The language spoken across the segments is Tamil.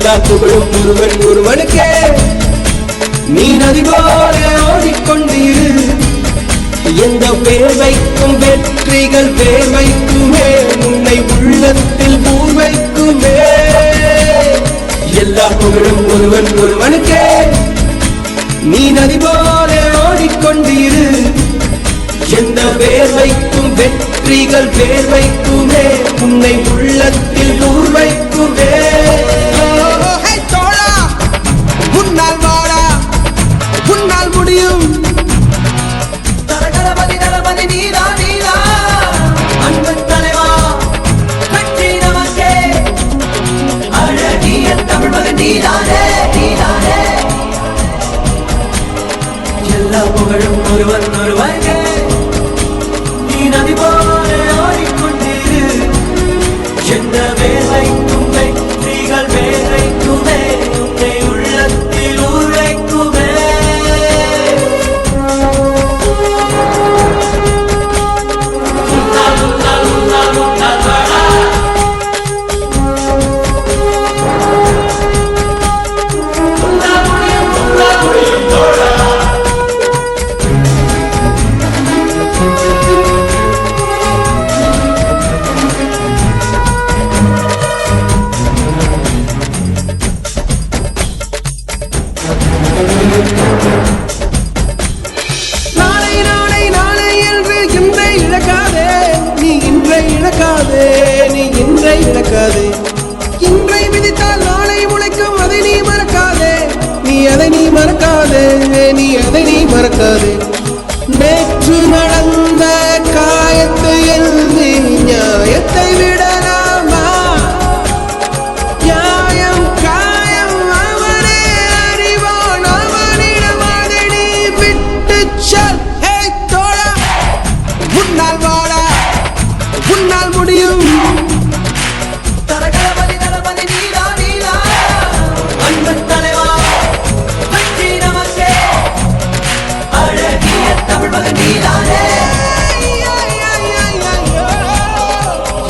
எல்லா புகழும் ஒருவன் ஒருவனுக்கே. நீ நதி போல ஓடிக்கொண்டிரு, எந்த வேர்வைக்கும் வெற்றிகள் வேர்வைக்குமே, உன்னை உள்ளத்தில் பூர்வைக்குமே. எல்லா புகழும் ஒருவன் ஒருவனுக்கே. நீ நதி போல ஓடிக்கொண்டிரு, எந்த வேர்வைக்கும் வெற்றிகள் வேர்வைக்குமே, உன்னை உள்ளத்தில் பூர்வைக்குமே. தோழா முன்னால் வாடா, முன்னால் முடியும். தளபதி தளபதி நீரா நீரா, அன்பு தலைவா கட்சி நமக்கே. அழகிய தமிழ் மகன் நீதானே நீதானே. எல்லா புகழும் ஒருவன் ஒருவனுக்கே. நீ நதி போல ஓடிக்கொண்டிரு, எந்த வேலைக்கும் வெற்றிகள் வேலைக்குமே, உன்னை உள்ளத்தில் உரைக்குமே. நாளை நாளை நாளை என்று இன்றை இழக்காதே, நீ இன்றை இழக்காதே, நீ இன்றை இழக்காதே. இன்றை விதித்தால் நாளை உழைக்கும், அதை நீ மறக்காதே, நீ அதை நீ மறக்காதே, நீ அதை நீ மறக்காதே. நேற்று நடந்த காயத்தை எழுதி நியாயத்தை விடலாமா? நியாயம் காயம் அவனே அறிவான், அவனிடம் அதை நீ விட்டு செல். ஹே தோழா முன்னால் வாடா, முன்னால் முடியும். தளபதி தளபதி நீரா நீரா, அன்பு தலைவா கட்சி நமக்கே. அழகிய தமிழ் மகன் நீதானே.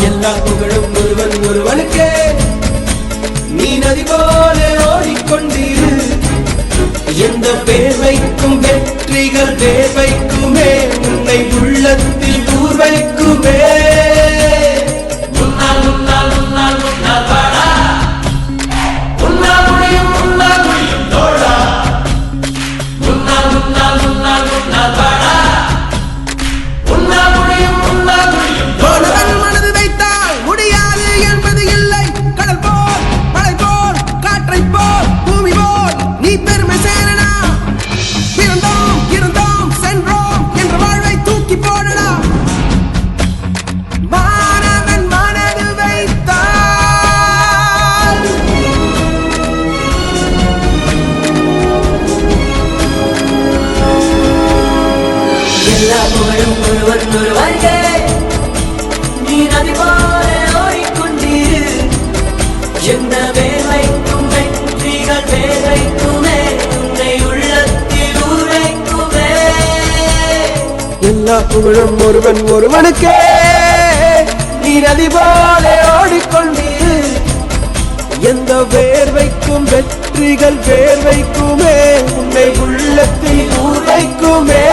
எல்லா புகழும் ஒருவன் ஒருவனுக்கே. நீ நதி போல ஓடிக்கொண்டிரு, எந்த வேர்வைக்கும் வெற்றிகள் வேர்வைக்குமே, உன்னை உள்ளத்தில் பூர்வைக்குமே. முன்னால் முன்னால் முன்னால் முன்னால் வாடா, முன்னால் முடியும் தோழா. முன்னால் முன்னால் முன்னால் முன்னால் வாடா, முன்னால் முடியும் தோழா. ஒருவன் மனது வைத்தால் முடியாது என்பது இல்லை. கடல் போல் மழை போல் காற்றை போல் பூமி போல் நீ பெருமை சேரனா. பிறந்தோம் இருந்தோம் சென்றோம் என்ற வாழ்வை தூக்கி போடடா. மாணவன் மனது வைத்தால் எல்லா புகழும் ஒருவன் ஒருவனுக்கே. நீ நதி போல ஓடிக்கொண்டிரு, எந்த வேலைக்கும் வெற்றிகள் வேலைக்குமே, உன்னை உள்ளத்தில் உரைக்குமே. எல்லா புகழும் ஒருவன் ஒருவனுக்கே. நீ நதி போல ஓடிக்கொண்டிரு, எந்த வேர்வைக்கும் வெற்றிகள் வேர்வைக்குமே, உன்னை உள்ளத்தில் உரைக்குமே.